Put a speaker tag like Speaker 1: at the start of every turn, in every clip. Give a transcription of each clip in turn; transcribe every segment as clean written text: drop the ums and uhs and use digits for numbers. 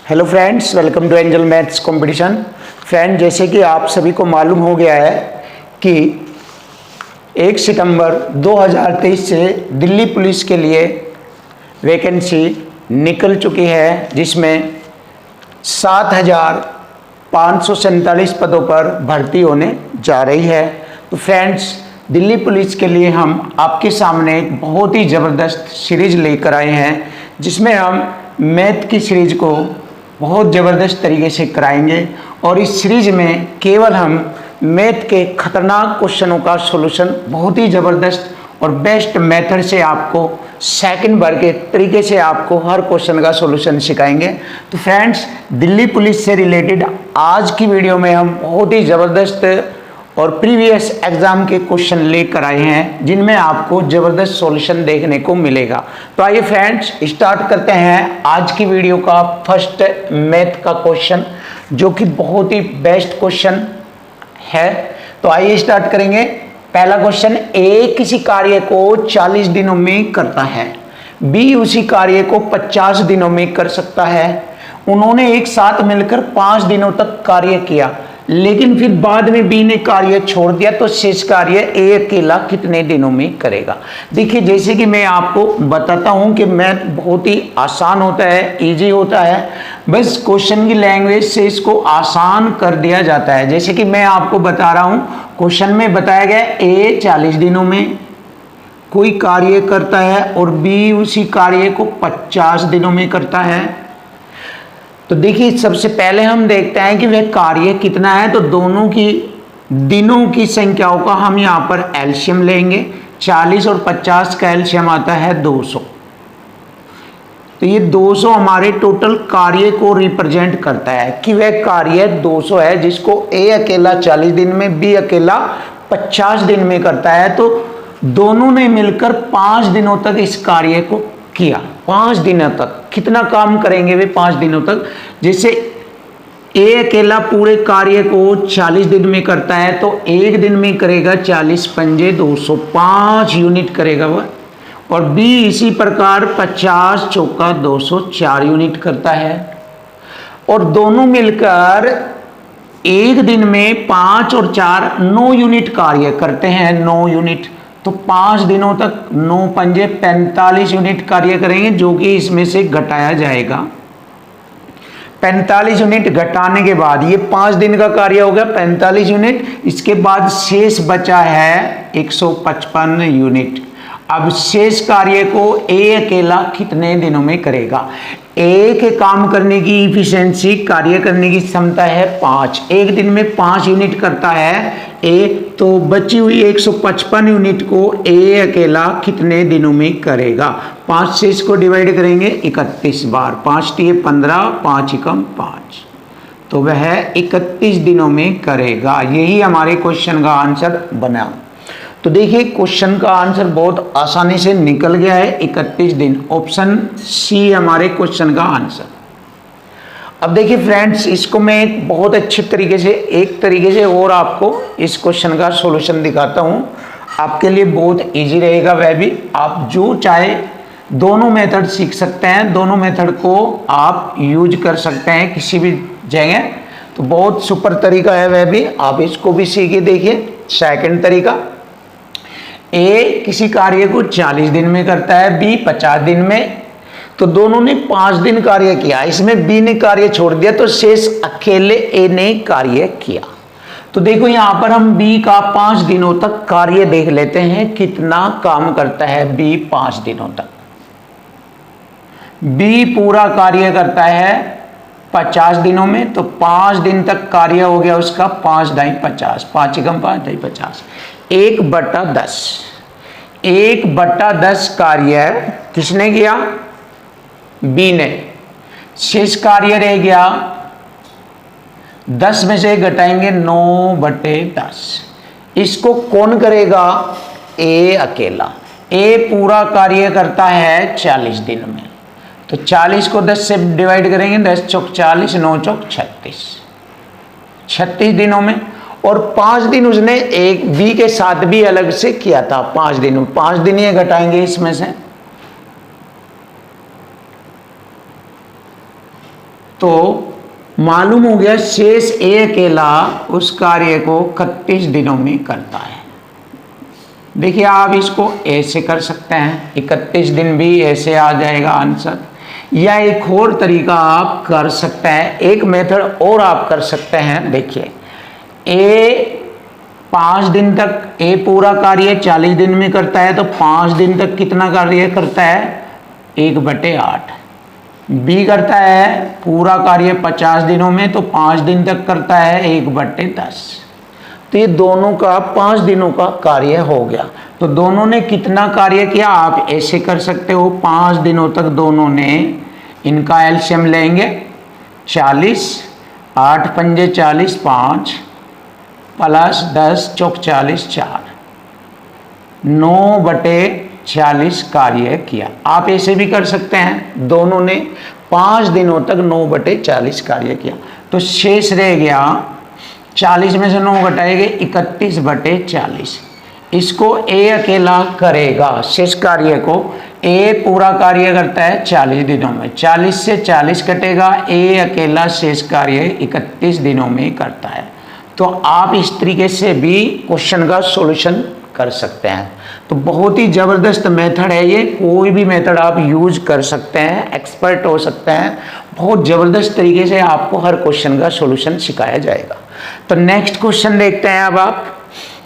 Speaker 1: Hello friends, welcome to angel maths competition. Friend, जैसे कि आप सभी को मालूम हो गया है कि 1 सितंबर 2023 से दिल्ली पुलिस के लिए वैकेंसी निकल चुकी है, जिसमें 7,547 पदों पर भर्ती होने जा रही है। तो फ्रेंड्स, दिल्ली पुलिस के लिए हम आपके सामने एक बहुत ही ज़बरदस्त सीरीज लेकर आए हैं, जिसमें हम मैथ की सीरीज को बहुत ज़बरदस्त तरीके से कराएंगे। और इस सीरीज में केवल हम मैथ के खतरनाक क्वेश्चनों का सॉल्यूशन बहुत ही ज़बरदस्त और बेस्ट मेथड से आपको सेकंड बार के तरीके से आपको हर क्वेश्चन का सॉल्यूशन सिखाएंगे। तो फ्रेंड्स, दिल्ली पुलिस से रिलेटेड आज की वीडियो में हम बहुत ही ज़बरदस्त और प्रीवियस एग्जाम के क्वेश्चन लेकर आए हैं, जिनमें आपको ज़बरदस्त सॉल्यूशन देखने को मिलेगा। तो आइए फ्रेंड्स, स्टार्ट करते हैं आज की वीडियो का फर्स्ट मैथ का क्वेश्चन, जो कि बहुत ही बेस्ट क्वेश्चन है। तो आइए स्टार्ट करेंगे। पहला क्वेश्चन, ए किसी कार्य को 40 दिनों में करता है, बी उसी कार्य को 50 दिनों में कर सकता है। उन्होंने एक साथ मिलकर 5 दिनों तक कार्य किया, लेकिन फिर बाद में बी ने कार्य छोड़ दिया, तो शेष कार्य ए अकेला कितने दिनों में करेगा। देखिए, जैसे कि मैं आपको बताता हूं कि मैथ बहुत ही आसान होता है, इजी होता है, बस क्वेश्चन की लैंग्वेज से इसको आसान कर दिया जाता है। जैसे कि मैं आपको बता रहा हूं, क्वेश्चन में बताया गया ए 40 दिनों में कोई कार्य करता है और बी उसी कार्य को 50 दिनों में करता है। तो देखिए, सबसे पहले हम देखते हैं कि वह कार्य कितना है। तो दोनों की दिनों की संख्याओं का हम यहाँ पर एलसीएम लेंगे। 40 और 50 का एलसीएम आता है 200। तो ये 200 हमारे टोटल कार्य को रिप्रेजेंट करता है कि वह कार्य 200 है, जिसको ए अकेला 40 दिन में, बी अकेला 50 दिन में करता है। तो दोनों ने मिलकर 5 दिनों तक इस कार्य को किया। 5 दिनों तक कितना काम करेंगे वे 5 दिनों तक। जैसे ए अकेला पूरे कार्य को 40 दिन में करता है, तो एक दिन में करेगा 40 पंजे 200, 5 यूनिट करेगा वह। और बी इसी प्रकार 50 चौका 200, 4 यूनिट करता है। और दोनों मिलकर एक दिन में 5 और 4 9 यूनिट कार्य करते हैं, 9 यूनिट। तो 5 दिनों तक 9 पंजे 45 यूनिट कार्य करेंगे, जो कि इसमें से घटाया जाएगा। 45 यूनिट घटाने के बाद ये 5 दिन का कार्य हो गया 45 यूनिट। इसके बाद शेष बचा है 155 यूनिट। अब शेष कार्य को ए अकेला कितने दिनों में करेगा। ए के काम करने की इफिशिएंसी, कार्य करने की क्षमता है 5, एक दिन में 5 यूनिट करता है ए। तो बची हुई 155 यूनिट को ए अकेला कितने दिनों में करेगा। 5 से इसको डिवाइड करेंगे 31 बार, 5 × 15, 5 × 5, तो वह 31 दिनों में करेगा। यही हमारे क्वेश्चन का आंसर बना। तो देखिए, क्वेश्चन का आंसर बहुत आसानी से निकल गया है, 31 दिन। ऑप्शन सी हमारे क्वेश्चन का आंसर। अब देखिए फ्रेंड्स, इसको मैं एक बहुत अच्छे तरीके से और आपको इस क्वेश्चन का सॉल्यूशन दिखाता हूं। आपके लिए बहुत इजी रहेगा। वह भी आप जो चाहे दोनों मेथड सीख सकते हैं, दोनों मेथड को आप यूज कर सकते हैं किसी भी जगह। तो बहुत सुपर तरीका है, वह भी आप इसको भी सीखिए। देखिए, सेकंड तरीका, ए किसी कार्य को 40 दिन में करता है, बी 50 दिन में। तो दोनों ने 5 दिन कार्य किया, इसमें बी ने कार्य छोड़ दिया, तो शेष अकेले ए ने कार्य किया। तो देखो, यहां पर हम बी का 5 दिनों तक कार्य देख लेते हैं, कितना काम करता है बी 5 दिनों तक। बी पूरा कार्य करता है 50 दिनों में, तो 5 दिन तक कार्य हो गया उसका 5 × 50, 5 × 5 = 50, 1/10। 1/10 कार्य किसने किया, बी ने। शेष कार्य रह गया 10 में से घटाएंगे 9/10। इसको कौन करेगा, ए अकेला। ए पूरा कार्य करता है 40 दिन में, तो 40 को 10 से डिवाइड करेंगे, 10 चौक 40, 9 चौक 36, 36 दिनों में। और 5 दिन उसने एक बी के साथ भी अलग से किया था, 5 दिन। 5 दिन ये घटाएंगे इसमें से, तो मालूम हो गया शेष ए अकेला उस कार्य को 31 दिनों में करता है। देखिए आप इसको ऐसे कर सकते हैं, 31 दिन भी ऐसे आ जाएगा आंसर, या एक और तरीका आप कर सकते हैं, एक मेथड और आप कर सकते हैं। देखिए ए 5 दिन तक, ए पूरा कार्य 40 दिन में करता है, तो 5 दिन तक कितना कार्य करता है? 1/8। बी करता है पूरा कार्य 50 दिनों में, तो 5 दिन तक करता है 1/10। तो ये दोनों का 5 दिनों का कार्य हो गया। तो दोनों ने कितना कार्य किया आप ऐसे कर सकते हो, 5 दिनों तक दोनों ने, इनका एलसीएम लेंगे 40, 8 पंजे 40, 5 प्लस 10 चौक 40, 4, 9/40 कार्य किया। आप ऐसे भी कर सकते हैं, दोनों ने 5 दिनों तक 9/40 कार्य किया। तो शेष रह गया 40 में से 9 घटाएंगे 31/40। इसको ए अकेला करेगा, शेष कार्य को ए पूरा कार्य करता है 40 दिनों में, 40 से 40 कटेगा, ए अकेला शेष कार्य 31 दिनों में करता है। तो आप इस तरीके से भी क्वेश्चन का सॉल्यूशन कर सकते हैं। तो बहुत ही ज़बरदस्त मेथड है ये, कोई भी मेथड आप यूज कर सकते हैं, एक्सपर्ट हो सकते हैं। बहुत ज़बरदस्त तरीके से आपको हर क्वेश्चन का सॉल्यूशन सिखाया जाएगा। तो नेक्स्ट क्वेश्चन देखते हैं। अब आप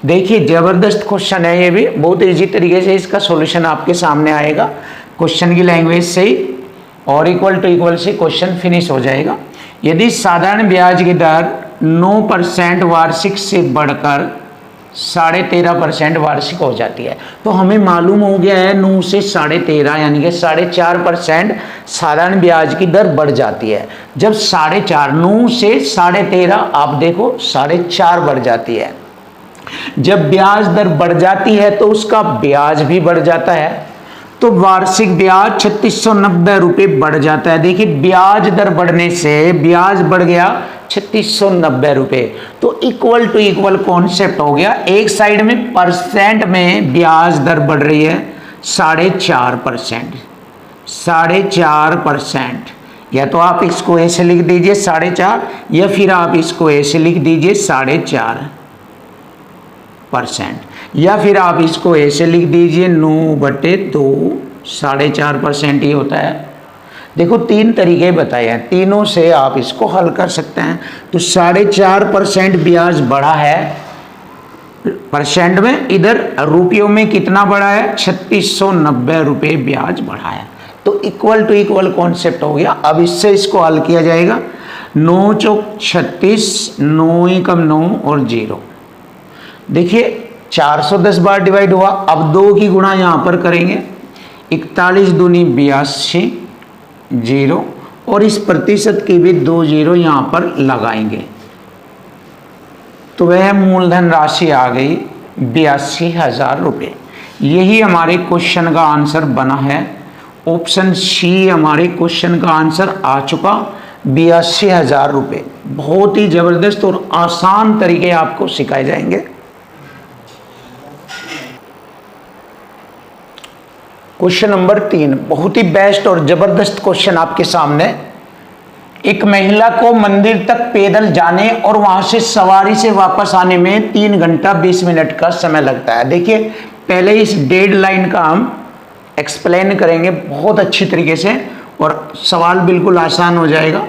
Speaker 1: देखिए ज़बरदस्त क्वेश्चन है ये भी, बहुत इजी तरीके से इसका सॉल्यूशन आपके सामने आएगा क्वेश्चन की लैंग्वेज से ही, और इक्वल टू इक्वल से क्वेश्चन फिनिश हो जाएगा। यदि साधारण ब्याज की दर 9% वार्षिक से बढ़कर 13.5% वार्षिक हो जाती है, तो हमें मालूम हो गया है 9 से 13.5 यानी कि 4.5% साधारण ब्याज की दर बढ़ जाती है। जब 4.5, 9 से 13.5 आप देखो 4.5 बढ़ जाती है। जब ब्याज दर बढ़ जाती है तो उसका ब्याज भी बढ़ जाता है, तो वार्षिक ब्याज 3690 रुपये बढ़ जाता है। देखिए ब्याज दर बढ़ने से ब्याज बढ़ गया 3690 रुपये, तो इक्वल टू इक्वल कॉन्सेप्ट हो गया। एक साइड में परसेंट में ब्याज दर बढ़ रही है 4.5%, 4.5%, या तो आप इसको ऐसे लिख दीजिए 4.5, या फिर आप इसको ऐसे लिख दीजिए 4.5%, या फिर आप इसको ऐसे लिख दीजिए 9/2, 4.5% ही होता है। देखो 3 तरीके बताए हैं, तीनों से आप इसको हल कर सकते हैं। तो 4.5% ब्याज बढ़ा है परसेंट में, इधर रुपयों में कितना बढ़ा है? 3690 रुपये ब्याज बढ़ा है। तो इक्वल टू इक्वल कॉन्सेप्ट हो गया। अब इससे इसको हल किया जाएगा। 9 चौक 36, 9 एकम 9 और 0। देखिए 410 बार डिवाइड हुआ। अब 2 की गुणा यहाँ पर करेंगे, 41 दूनी 82, 0, और इस प्रतिशत की भी 2 0 यहाँ पर लगाएंगे, तो वह मूलधन राशि आ गई 82,000 रुपये। यही हमारे क्वेश्चन का आंसर बना है। ऑप्शन सी हमारे क्वेश्चन का आंसर आ चुका, 82,000 रुपये। बहुत ही ज़बरदस्त और आसान तरीके आपको सिखाए जाएंगे। क्वेश्चन नंबर 3 बहुत ही बेस्ट और जबरदस्त क्वेश्चन आपके सामने। एक महिला को मंदिर तक पैदल जाने और वहां से सवारी से वापस आने में 3 घंटा 20 मिनट का समय लगता है। देखिए पहले इस डेड लाइन का हम एक्सप्लेन करेंगे बहुत अच्छी तरीके से, और सवाल बिल्कुल आसान हो जाएगा।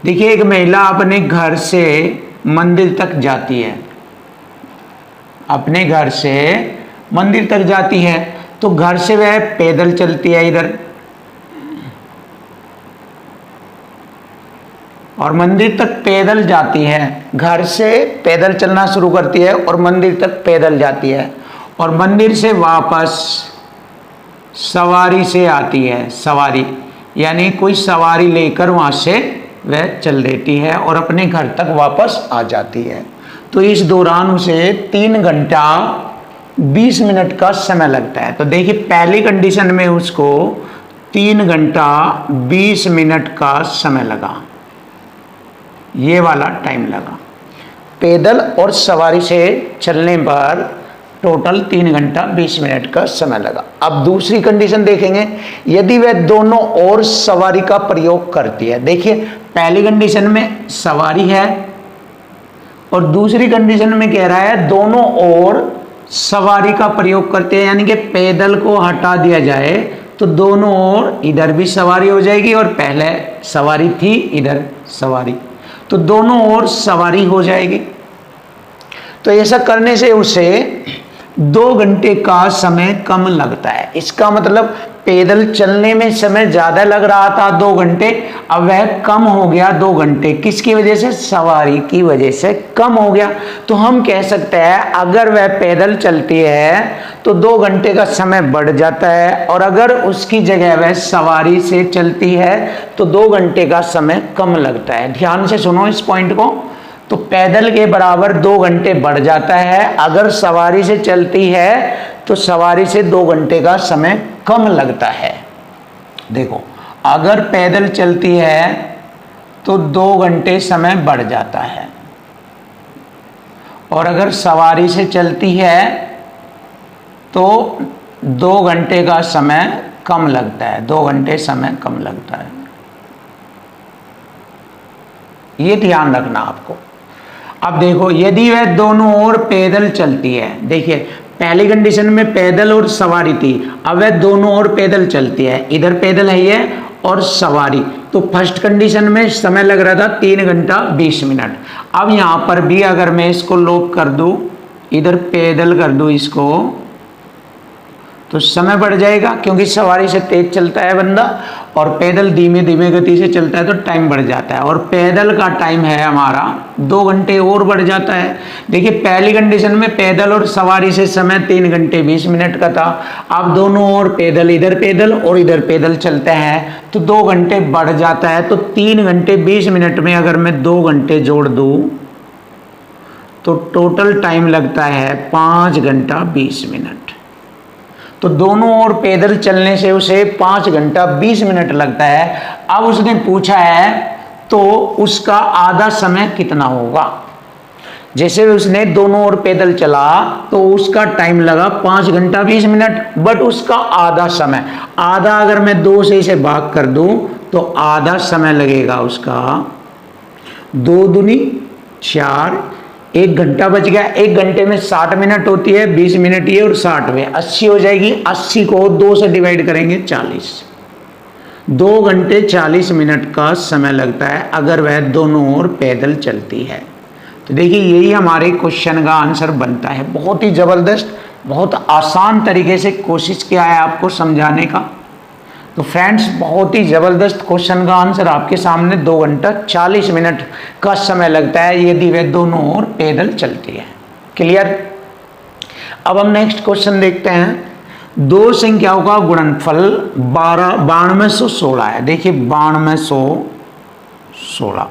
Speaker 1: देखिए एक महिला अपने घर से मंदिर तक जाती है, अपने घर से मंदिर तक जाती है, तो घर से वह पैदल चलती है इधर, और मंदिर तक पैदल जाती है। घर से पैदल चलना शुरू करती है और मंदिर तक पैदल जाती है, और मंदिर से वापस सवारी से आती है। सवारी यानी कोई सवारी लेकर वहाँ से वह चल देती है और अपने घर तक वापस आ जाती है। तो इस दौरान उसे 3 घंटा 20 मिनट का समय लगता है। तो देखिए पहली कंडीशन में उसको 3 घंटा 20 मिनट का समय लगा, ये वाला टाइम लगा। पैदल और सवारी से चलने पर टोटल 3 घंटा 20 मिनट का समय लगा। अब दूसरी कंडीशन देखेंगे, यदि वह दोनों और सवारी का प्रयोग करती है। देखिए पहली कंडीशन में सवारी है और दूसरी कंडीशन में कह रहा है दोनों और सवारी का प्रयोग करते हैं, यानी कि पैदल को हटा दिया जाए तो दोनों ओर इधर भी सवारी हो जाएगी और पहले सवारी थी इधर सवारी, तो दोनों ओर सवारी हो जाएगी। तो ऐसा करने से उसे 2 घंटे का समय कम लगता है। इसका मतलब पैदल चलने में समय ज्यादा लग रहा था 2 घंटे, अब वह कम हो गया 2 घंटे। किसकी वजह से? सवारी की वजह से कम हो गया। तो हम कह सकते हैं अगर वह पैदल चलती है तो 2 घंटे का समय बढ़ जाता है, और अगर उसकी जगह वह सवारी से चलती है तो 2 घंटे का समय कम लगता है। ध्यान से सुनो इस पॉइंट को। तो पैदल के बराबर 2 घंटे बढ़ जाता है, अगर सवारी से चलती है तो सवारी से 2 घंटे का समय कम लगता है। देखो अगर पैदल चलती है तो 2 घंटे समय बढ़ जाता है, और अगर सवारी से चलती है तो 2 घंटे का समय कम लगता है, 2 घंटे समय कम लगता है। ये ध्यान रखना आपको। अब देखो यदि वह दोनों ओर पैदल चलती है, देखिए पहली कंडीशन में पैदल और सवारी थी, अब वह दोनों ओर पैदल चलती है, इधर पैदल है ये और सवारी, तो फर्स्ट कंडीशन में समय लग रहा था 3 घंटा 20 मिनट। अब यहां पर भी अगर मैं इसको लॉक कर दूं, इधर पैदल कर दूं इसको, तो समय बढ़ जाएगा क्योंकि सवारी से तेज चलता है बंदा और पैदल धीमे धीमे गति से चलता है तो टाइम बढ़ जाता है, और पैदल का टाइम है हमारा 2 घंटे और बढ़ जाता है। देखिए पहली कंडीशन में पैदल और सवारी से समय 3 घंटे 20 मिनट का था, अब दोनों ओर पैदल, इधर पैदल और इधर पैदल चलते हैं तो 2 घंटे बढ़ जाता है। तो 3 घंटे 20 मिनट में अगर मैं 2 घंटे जोड़ दूं तो टोटल टाइम लगता है 5 घंटा 20 मिनट। तो दोनों ओर पैदल चलने से उसे 5 घंटा 20 मिनट लगता है। अब उसने पूछा है तो उसका आधा समय कितना होगा। जैसे उसने दोनों ओर पैदल चला तो उसका टाइम लगा 5 घंटा 20 मिनट, बट उसका आधा समय, आधा अगर मैं 2 से इसे भाग कर दूं तो आधा समय लगेगा उसका 2 दूनी 4, 1 घंटा बच गया। 1 घंटे में 60 मिनट होती है, 20 मिनट ये और 60 में 80 हो जाएगी। 80 को 2 से डिवाइड करेंगे 40, 2 घंटे 40 मिनट का समय लगता है अगर वह दोनों ओर पैदल चलती है। तो देखिए यही हमारे क्वेश्चन का आंसर बनता है। बहुत ही जबरदस्त, बहुत आसान तरीके से कोशिश किया है आपको समझाने का। तो फ्रेंड्स बहुत ही ज़बरदस्त क्वेश्चन का आंसर आपके सामने 2 घंटा 40 मिनट का समय लगता है यदि वे दोनों ओर पैदल चलती है। क्लियर। अब हम नेक्स्ट क्वेश्चन देखते हैं। 2 संख्याओं का गुणनफल 9216 है। देखिए 9216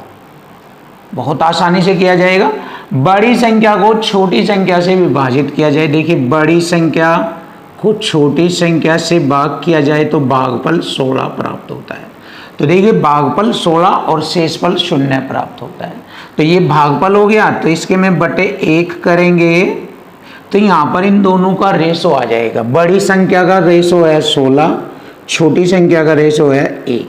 Speaker 1: बहुत आसानी से किया जाएगा। बड़ी संख्या को छोटी संख्या से विभाजित किया जाए। देखिए बड़ी संख्या को छोटी संख्या से भाग किया जाए तो भागफल 16 प्राप्त होता है। तो देखिए भागफल 16 और शेषफल 0 प्राप्त होता है। तो ये भागफल हो गया, तो इसके में बटे 1 करेंगे तो यहाँ पर इन दोनों का रेशो आ जाएगा। बड़ी संख्या का रेशो है 16, छोटी संख्या का रेशो है 1।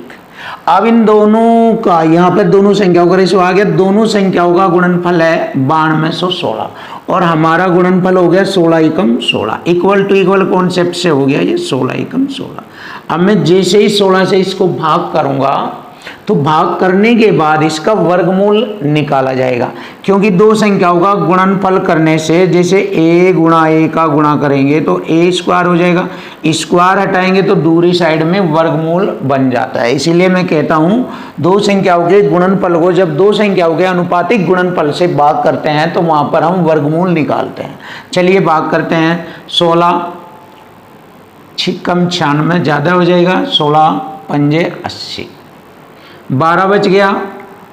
Speaker 1: अब इन दोनों का यहाँ पर दोनों संख्याओं का रेशो आ गया। दोनों संख्याओं का गुणनफल है 9216 और हमारा गुणनफल हो गया 16 एकम 16। इक्वल टू इक्वल कॉन्सेप्ट से हो गया ये 16 एकम 16। अब मैं जैसे ही 16 से इसको भाग करूंगा तो भाग करने के बाद इसका वर्गमूल निकाला जाएगा, क्योंकि 2 संख्याओं का गुणनफल करने से जैसे a गुणा a का गुणा करेंगे तो a स्क्वायर हो जाएगा, स्क्वायर हटाएंगे तो दूसरी साइड में वर्गमूल बन जाता है। इसीलिए मैं कहता हूं 2 संख्याओं के गुणनफल को जब 2 संख्याओं के अनुपातिक गुणनफल से भाग करते हैं तो वहां पर हम वर्गमूल निकालते हैं। चलिए भाग करते हैं। 16 छिकम 96 ज़्यादा हो जाएगा, 16 पंजे 80, 12 बच गया,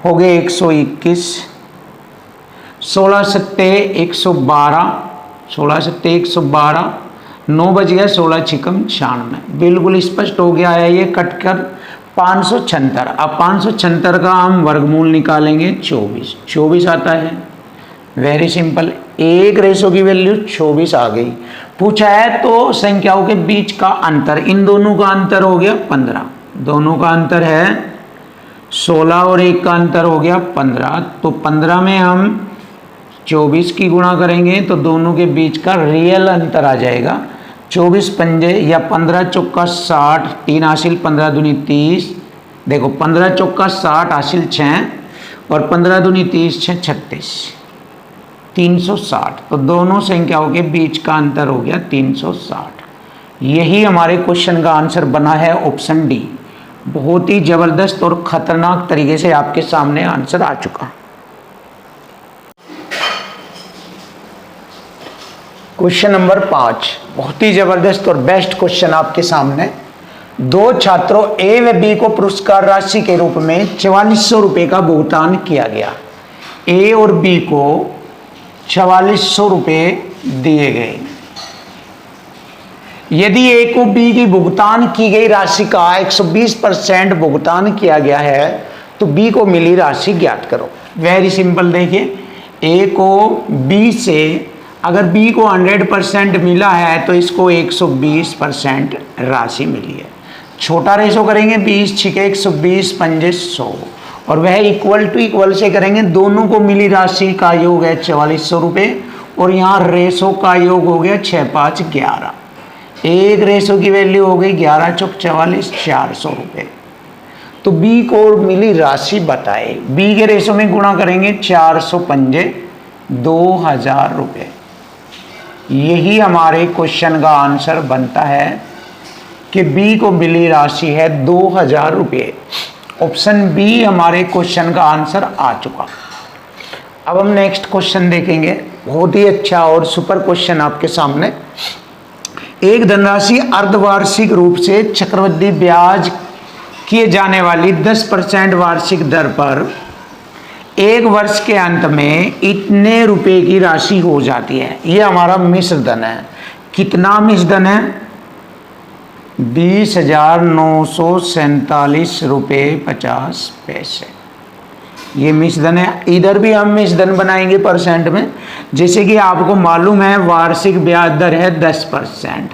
Speaker 1: हो गए 121, 16 सत्ते 112, 16 सत्ते 112, 9 बच गया, 16 छिकम 96। बिल्कुल स्पष्ट हो गया है ये कटकर 576। अब 576 का हम वर्गमूल निकालेंगे 24 आता है। Very simple. एक रेशो की वैल्यू 24 आ गई। पूछा है तो संख्याओं के बीच का अंतर, इन दोनों का अंतर हो गया 15, दोनों का अंतर है 16 और एक का अंतर हो गया 15। तो 15 में हम 24 की गुणा करेंगे तो दोनों के बीच का रियल अंतर आ जाएगा। 24 पंजे या 15 चौका 60, 3 हासिल 15 दूनी 30। देखो 15 चौका 60 हासिल 6 और 15 दूनी 30 6 36, 360। तो दोनों संख्याओं के बीच का अंतर हो गया 360। यही हमारे क्वेश्चन का आंसर बना है ऑप्शन डी। बहुत ही जबरदस्त और खतरनाक तरीके से आपके सामने आंसर आ चुका। क्वेश्चन नंबर 5 बहुत ही जबरदस्त और बेस्ट क्वेश्चन आपके सामने। दो छात्रों ए व बी को पुरस्कार राशि के रूप में 4400 रुपये का भुगतान किया गया। ए और बी को 4400 रुपये दिए गए। यदि ए को बी की भुगतान की गई राशि का 120% भुगतान किया गया है तो बी को मिली राशि ज्ञात करो। वेरी सिंपल, देखिए ए को बी से अगर बी को 100% मिला है तो इसको 120% राशि मिली है। छोटा रेशो करेंगे 20 छिके 120 पंजे 100 और वह इक्वल टू इक्वल से करेंगे। दोनों को मिली राशि का योग है 4400 रुपये और यहाँ रेशो का योग हो गया 6 5 11। एक रेशो की वैल्यू हो गई 11 चौक 44, 400 रुपये। तो बी को मिली राशि बताए। बी के रेशो में गुणा करेंगे 400 पंजे 2000 रुपये। यही हमारे क्वेश्चन का आंसर बनता है कि बी को मिली राशि है 2000 रुपये। ऑप्शन बी हमारे क्वेश्चन का आंसर आ चुका। अब हम नेक्स्ट क्वेश्चन देखेंगे। बहुत ही अच्छा और सुपर क्वेश्चन आपके सामने। एक धनराशि अर्धवार्षिक रूप से चक्रवृद्धि ब्याज किए जाने वाली 10% वार्षिक दर पर एक वर्ष के अंत में इतने रुपए की राशि हो जाती है। ये हमारा मिश्र धन है। कितना मिश्र धन है? 20,947 रुपये 50 पैसे। ये मिश्र धन है। इधर भी हम मिश्र धन बनाएंगे परसेंट में। जैसे कि आपको मालूम है वार्षिक ब्याज दर है 10%।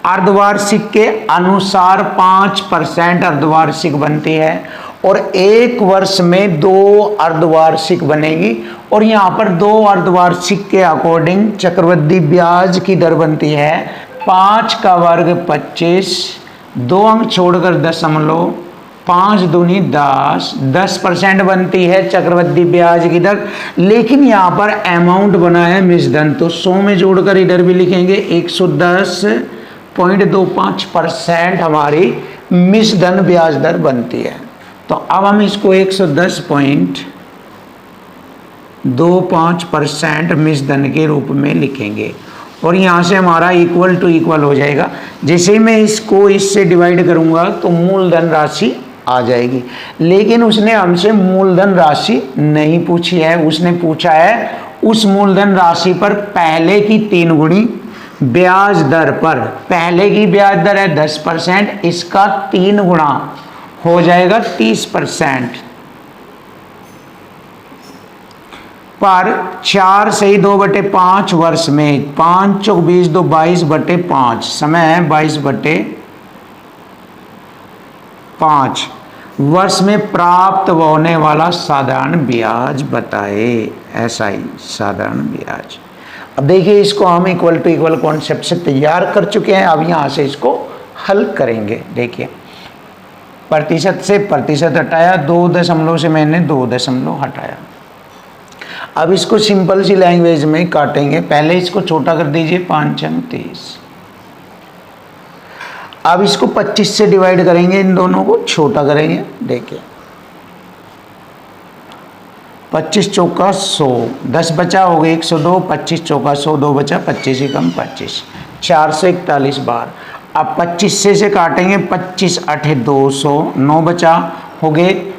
Speaker 1: अर्धवार्षिक के अनुसार 5% अर्धवार्षिक बनती है और एक वर्ष में 2 अर्धवार्षिक बनेगी और यहाँ पर 2 अर्धवार्षिक के अकॉर्डिंग चक्रवृद्धि ब्याज की दर बनती है 5 का वर्ग 25, 2 अंक छोड़कर दशमलव, 5 दूनी 10, 10% बनती है चक्रवृद्धि ब्याज की दर। लेकिन यहाँ पर अमाउंट बना है मिश्र धन तो 100 में जोड़कर इधर भी लिखेंगे 110.25% हमारी मिश्र धन ब्याज दर बनती है। तो अब हम इसको 110.25% मिश्र धन के रूप में लिखेंगे और यहाँ से हमारा इक्वल टू इक्वल हो जाएगा। जैसे ही मैं इसको इससे डिवाइड करूँगा तो मूलधन राशि आ जाएगी। लेकिन उसने हमसे मूलधन राशि नहीं पूछी है। उसने पूछा है उस मूलधन राशि पर पहले की 3 गुणी ब्याज दर पर। पहले की ब्याज दर है 10%, इसका 3 गुणा हो जाएगा 30% पर 4 से ही 2/5 वर्ष में 5 चौक 20 2 22/5 समय है 22/5 वर्ष में प्राप्त होने वाला साधारण ब्याज बताए। ऐसा ही साधारण ब्याज। अब देखिए इसको हम इक्वल टू इक्वल कॉन्सेप्ट से तैयार कर चुके हैं। अब यहाँ से इसको हल करेंगे। देखिए प्रतिशत से प्रतिशत हटाया, 2 दशमलव से मैंने 2 दशमलव हटाया। अब इसको सिंपल सी लैंग्वेज में काटेंगे। पहले इसको छोटा कर दीजिए 5 अंक 30। अब इसको 25 से डिवाइड करेंगे, इन दोनों को छोटा करेंगे। देखिए 25 चौका 100, 10 बचा हो गए 102, 25 चौका 100, 2 बचा 25 ही कम 25, 441 बार। अब 25 से काटेंगे, 25 8 200, 9 बचा हो गए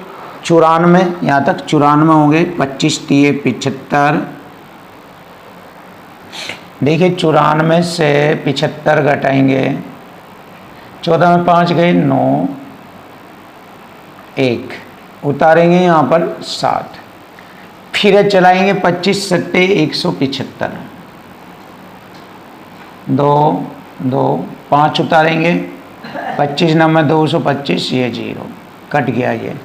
Speaker 1: 94, यहाँ तक 94 हो गए। 25 3 75। देखिए 94 से 75 घटाएंगे, 14 में 5 गए 9, 1 उतारेंगे यहाँ पर 7, फिर चलाएंगे 25 सट्टे 175। दो दो 5 उतारेंगे, 25 नंबर 225, ये 0 कट गया ये।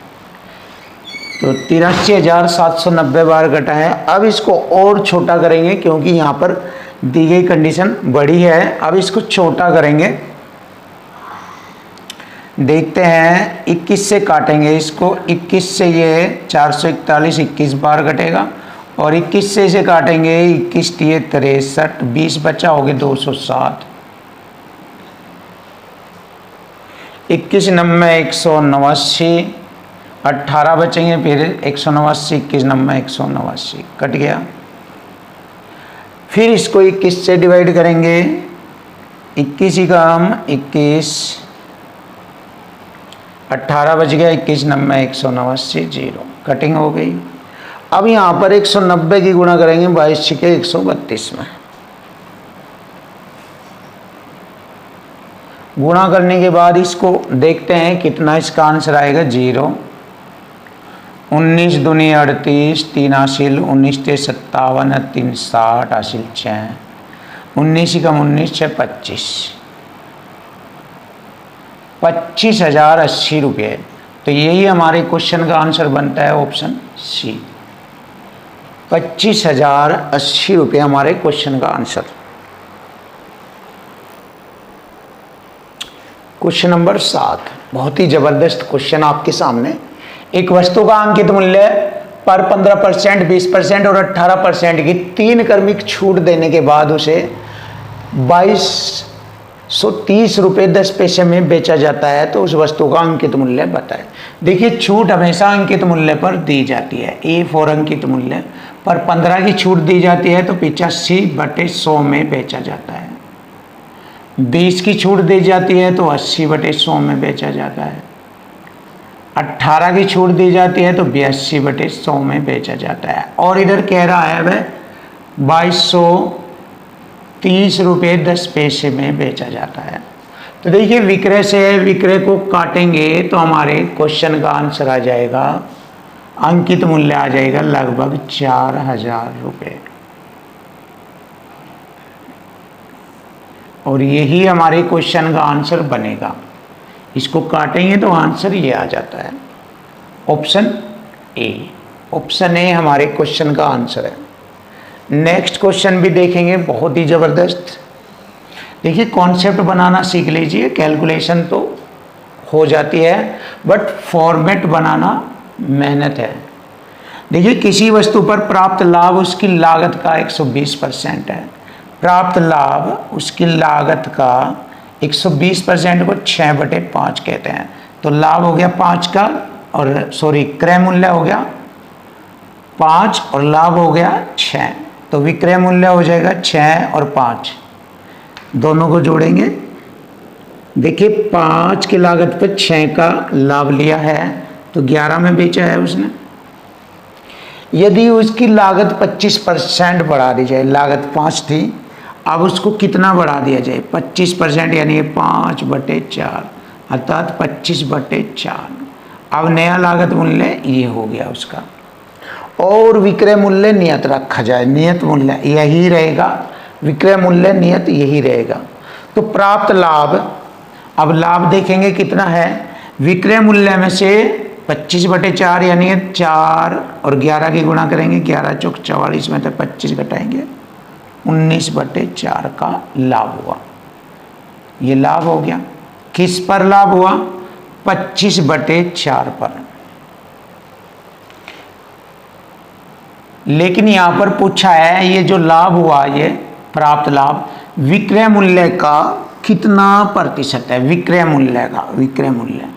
Speaker 1: तो 83,790 बार कटा है। अब इसको और छोटा करेंगे क्योंकि यहाँ पर दी गई कंडीशन बड़ी है। अब इसको छोटा करेंगे, देखते हैं 21 से काटेंगे इसको। 21 से ये 441 21 बार कटेगा और 21 से इसे काटेंगे 21 तिये 63, 20 बचा हो गए 207, 21 नंबर 189, 18 बचेंगे फिर 189, 21 नंबर 189 कट गया। फिर इसको 21 से डिवाइड करेंगे, 21 ही का हम 21, 18 बच गया, 21 नंबर 189 0 कटिंग हो गई। अब यहाँ पर 190 की गुणा करेंगे 22 छिके 132 में। गुणा करने के बाद इसको देखते हैं कितना इसका आंसर आएगा 0। 19 दूनी 38, 3 हासिल 19 ते 57, 3 60 हासिल 6, 19 कम 19 6 25, 25,080 रुपये। तो यही हमारे क्वेश्चन का आंसर बनता है ऑप्शन सी, 25,080 रुपये हमारे क्वेश्चन का आंसर। क्वेश्चन नंबर 7, बहुत ही जबरदस्त क्वेश्चन आपके सामने। एक वस्तु का अंकित मूल्य पर 15%, 20% और 18% की 3 क्रमिक छूट देने के बाद उसे 2230 रुपये 10 पैसे में बेचा जाता है, तो उस वस्तु का अंकित मूल्य बताएं। देखिए, छूट हमेशा अंकित मूल्य पर दी जाती है। ए फॉर अंकित मूल्य पर 15 की छूट दी जाती है तो 85/100 में बेचा जाता है। 20 की छूट दी जाती है तो 80/100 में बेचा जाता है। 18 की छूट दी जाती है तो 82/100 में बेचा जाता है। और इधर कह रहा है वह 2230 रुपये 10 पैसे में बेचा जाता है। तो देखिए, विक्रय से विक्रय को काटेंगे तो हमारे क्वेश्चन का आंसर आ जाएगा, अंकित मूल्य आ जाएगा लगभग 4,000 रुपये। और यही हमारे क्वेश्चन का आंसर बनेगा। इसको काटेंगे तो आंसर ये आ जाता है, ऑप्शन ए। ऑप्शन ए हमारे क्वेश्चन का आंसर है। नेक्स्ट क्वेश्चन भी देखेंगे, बहुत ही ज़बरदस्त। देखिए, कॉन्सेप्ट बनाना सीख लीजिए, कैलकुलेशन तो हो जाती है बट फॉर्मेट बनाना मेहनत है। देखिए, किसी वस्तु पर प्राप्त लाभ उसकी लागत का 120% है। प्राप्त लाभ उसकी लागत का 120% को 6/5 कहते हैं। तो लाभ हो गया 5 का, और सॉरी क्रय मूल्य हो गया 5 और लाभ हो गया 6। तो विक्रय मूल्य हो जाएगा 6 और 5, दोनों को जोड़ेंगे। देखिए, 5 की लागत पर 6 का लाभ लिया है तो 11 में बेचा है उसने। यदि उसकी लागत 25% बढ़ा दी जाए, लागत 5 थी, अब उसको कितना बढ़ा दिया जाए 25%, यानी 5/4 अर्थात 25/4। अब नया लागत मूल्य ये हो गया उसका। और विक्रय मूल्य नियत रखा जाए, नियत मूल्य यही रहेगा, विक्रय मूल्य नियत यही रहेगा। तो प्राप्त लाभ, अब लाभ देखेंगे कितना है, विक्रय मूल्य में से 25/4 यानी 4 और 11 की गुणा करेंगे, 11 चौक 44 में तो 25 घटाएंगे, 19/4 का लाभ हुआ। ये लाभ हो गया। किस पर लाभ हुआ? 25/4 पर। लेकिन यहां पर पूछा है ये जो लाभ हुआ, ये प्राप्त लाभ विक्रय मूल्य का कितना प्रतिशत है? विक्रय मूल्य का, विक्रय मूल्य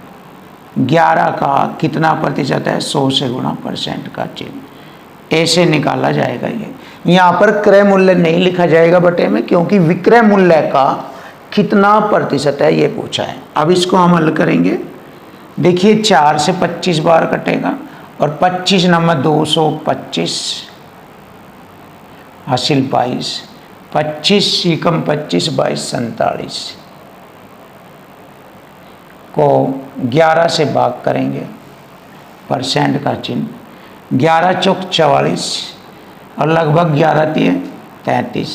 Speaker 1: 11 का कितना प्रतिशत है? 100 से गुणा परसेंट का चिन्ह, ऐसे निकाला जाएगा। ये यहाँ पर क्रय मूल्य नहीं लिखा जाएगा बटे में, क्योंकि विक्रय मूल्य का कितना प्रतिशत है ये पूछा है। अब इसको हम हल करेंगे। देखिए, 4 से 25 बार कटेगा और 25 नंबर 225 हासिल 22, 25 सीकम 25 22 47 को 11 से भाग करेंगे, परसेंट का चिन्ह, 11 चौक 44 और लगभग 11 तिये 33,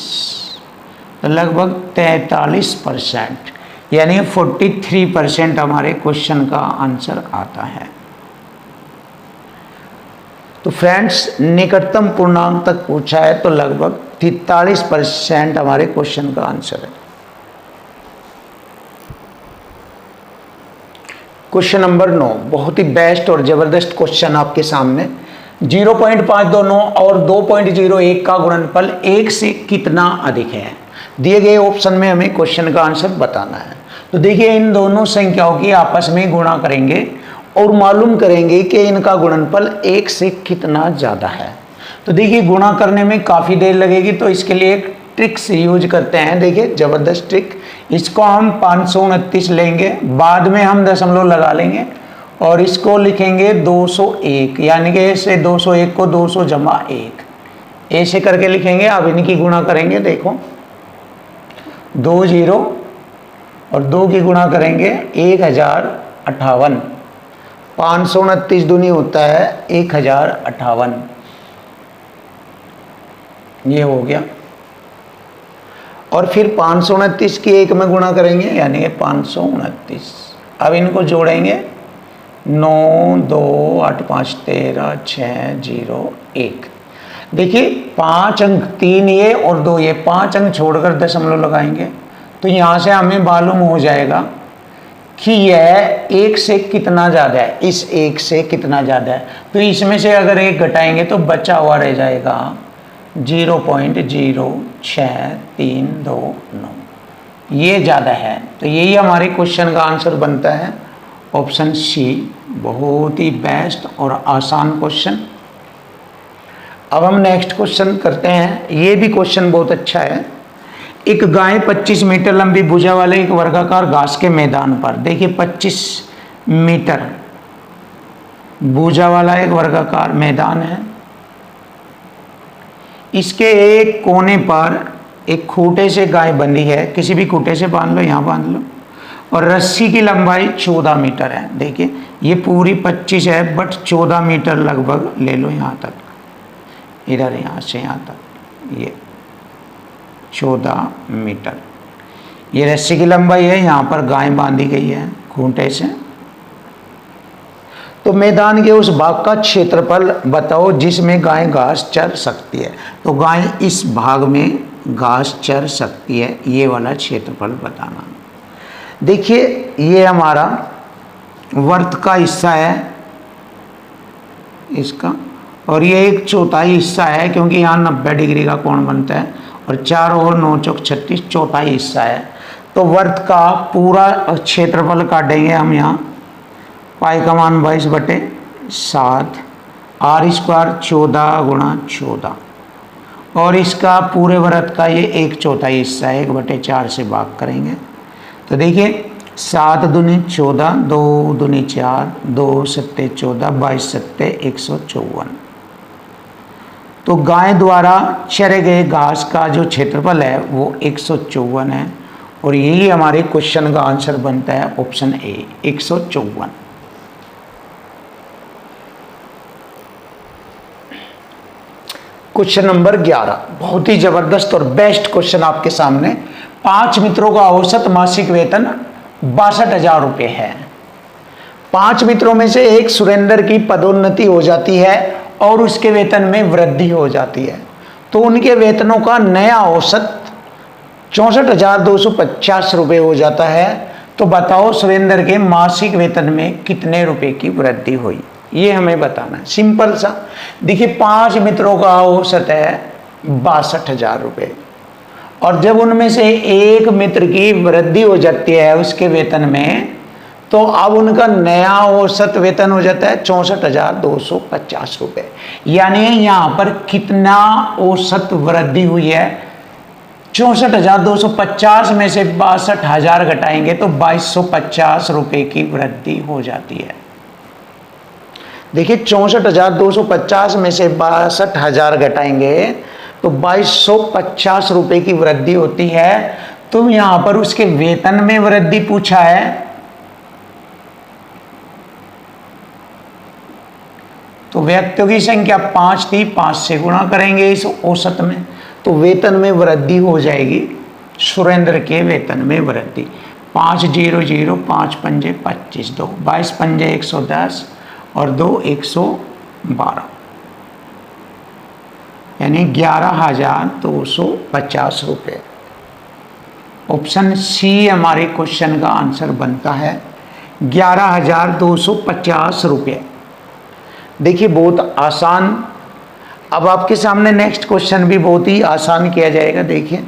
Speaker 1: तो लगभग 43%, यानी 43% हमारे क्वेश्चन का आंसर आता है। तो फ्रेंड्स, निकटतम पूर्णांक तक पूछा है तो लगभग 43% हमारे क्वेश्चन का आंसर है। क्वेश्चन नंबर 9 बहुत ही बेस्ट और जबरदस्त क्वेश्चन आपके सामने। 0.529 और 2.01 का गुणनफल 1 से कितना अधिक है? दिए गए ऑप्शन में हमें क्वेश्चन का आंसर बताना है। तो देखिए, इन दोनों संख्याओं की आपस में गुणा करेंगे और मालूम करेंगे कि इनका गुणनफल 1 से कितना ज़्यादा है। तो देखिए, गुणा करने में काफ़ी देर लगेगी, तो इसके लिए एक ट्रिक से यूज करते हैं। देखिए, ज़बरदस्त ट्रिक। इसको हम 529 लेंगे, बाद में हम दशमलव लगा लेंगे और इसको लिखेंगे 201, यानी कि ऐसे 201 को 200 जमा 1 ऐसे करके लिखेंगे। अब इनकी गुणा करेंगे। देखो, 2 0 और 2 की गुणा करेंगे 1058। 529 दूनी होता है 1058, ये हो गया। और फिर 529 की 1 में गुणा करेंगे, यानी कि 529। अब इनको जोड़ेंगे, 9 2 8 5 13 6 0 1। देखिए, 5 अंक 3 ये और 2 ये, 5 अंक छोड़कर दशमलव लगाएंगे तो यहाँ से हमें मालूम हो जाएगा कि यह 1 से कितना ज़्यादा है, इस 1 से कितना ज़्यादा है। तो इसमें से अगर 1 घटाएंगे तो बचा हुआ रह जाएगा 0.06329, ये ज़्यादा है। तो यही हमारे क्वेश्चन का आंसर बनता है, ऑप्शन सी। बहुत ही बेस्ट और आसान क्वेश्चन। अब हम नेक्स्ट क्वेश्चन करते हैं। ये भी क्वेश्चन बहुत अच्छा है। एक गाय 25 मीटर लंबी भुजा वाले एक वर्गाकार घास के मैदान पर, देखिए 25 मीटर भुजा वाला एक वर्गाकार मैदान है। इसके एक कोने पर एक खूंटे से गाय बंधी है, किसी भी खूंटे से बांध लो, यहाँ बांध लो। और रस्सी की लंबाई 14 मीटर है। देखिए, ये पूरी 25 है बट 14 मीटर लगभग ले लो यहाँ तक, इधर यहाँ से यहाँ तक, ये 14 मीटर ये रस्सी की लंबाई है। यहाँ पर गाय बांधी गई है खूंटे से। तो मैदान के उस भाग का क्षेत्रफल बताओ जिसमें गाय घास चर सकती है। तो गाय इस भाग में घास चर सकती है, ये वाला क्षेत्रफल बताना। देखिए, ये हमारा वर्त का हिस्सा है इसका, और ये एक चौथाई हिस्सा है क्योंकि यहाँ 90 डिग्री का कोण बनता है, और 4 और 9 चौक 36 चौथाई हिस्सा है। तो वर्त का पूरा क्षेत्रफल काटेंगे हम यहाँ। पाई का मान 22/7, आर स्क्वायर 14 गुणा 14, और इसका पूरे वर्त का ये 1/4 हिस्सा है, 1/4 से भाग करेंगे। तो देखिए, 7 दूनी 14, 2 दूनी 4, 2 सत्ते 14, 22 सत्ते 154। तो गाय द्वारा चरे गए घास का जो क्षेत्रफल है वो 154 है, और यही हमारे क्वेश्चन का आंसर बनता है, ऑप्शन ए 154। क्वेश्चन नंबर 11 बहुत ही जबरदस्त और बेस्ट क्वेश्चन आपके सामने। 5 मित्रों का औसत मासिक वेतन 62,000 रुपये है। 5 मित्रों में से एक सुरेंद्र की पदोन्नति हो जाती है और उसके वेतन में वृद्धि हो जाती है। तो उनके वेतनों का नया औसत 64,250 रुपये हो जाता है। तो बताओ सुरेंद्र के मासिक वेतन में कितने रुपए की वृद्धि हुई, ये हमें बताना है। सिंपल सा। देखिए, 5 मित्रों का औसत है 62,000 रुपये, और जब उनमें से एक मित्र की वृद्धि हो जाती है उसके वेतन में, तो अब उनका नया औसत वेतन हो जाता है 64,250 रुपये। यानी यहाँ पर कितना औसत वृद्धि हुई है? 64,250 में से 62,000 घटाएंगे तो 2,250 रुपये की वृद्धि हो जाती है। देखिए, 64,250 में से 62,000 घटाएंगे तो 2,250 रुपये की वृद्धि होती है। तो यहाँ पर उसके वेतन में वृद्धि पूछा है, तो व्यक्तियों की संख्या 5 थी, 5 से गुणा करेंगे इस औसत में, तो वेतन में वृद्धि हो जाएगी सुरेंद्र के वेतन में वृद्धि। 500 5 पंजे 25, 2 22 पंजे 110 और 2 112, यानी 11,250 रुपये। ऑप्शन सी हमारे क्वेश्चन का आंसर बनता है 11,250 रुपये। देखिए बहुत आसान। अब आपके सामने नेक्स्ट क्वेश्चन भी बहुत ही आसान किया जाएगा। देखिए,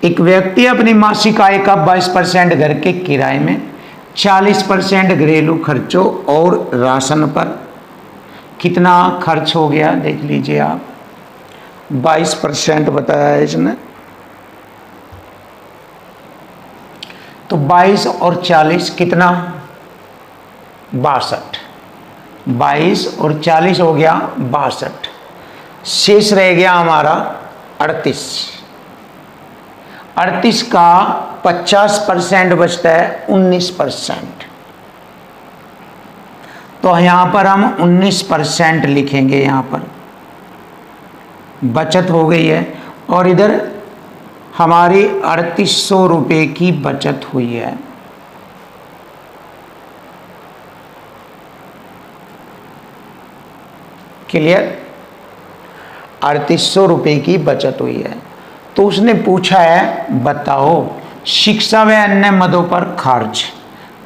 Speaker 1: एक व्यक्ति अपनी मासिक आय का 22% घर के किराए में, 40% घरेलू खर्चों और राशन पर कितना खर्च हो गया देख लीजिए आप। 22% बताया है इसने, तो 22 और 40 कितना, 62। 22 और 40 हो गया 62, शेष रह गया हमारा 38। 38 का 50% बचता है 19%, तो यहां पर हम 19% लिखेंगे। यहां पर बचत हो गई है और इधर हमारी 3800 रुपये की बचत हुई है। क्लियर? 3800 रुपये की बचत हुई है। तो उसने पूछा है बताओ शिक्षा व अन्य मदों पर खर्च।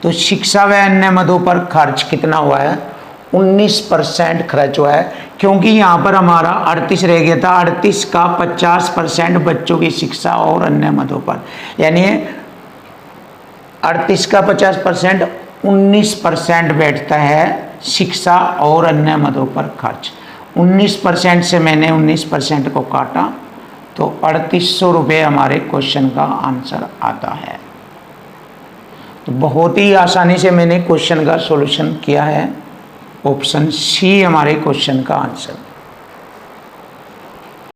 Speaker 1: तो शिक्षा व अन्य मदों पर खर्च कितना हुआ है, 19% खर्च हुआ है, क्योंकि यहाँ पर हमारा 38 रह गया था। 38 का 50% बच्चों की शिक्षा और अन्य मदों पर, यानी 38 का 50% 19% बैठता है शिक्षा और अन्य मदों पर खर्च। 19% से मैंने 19% को काटा तो 3800 रुपये हमारे क्वेश्चन का आंसर आता है। तो बहुत ही आसानी से मैंने क्वेश्चन का सॉल्यूशन किया है। ऑप्शन सी हमारे क्वेश्चन का आंसर।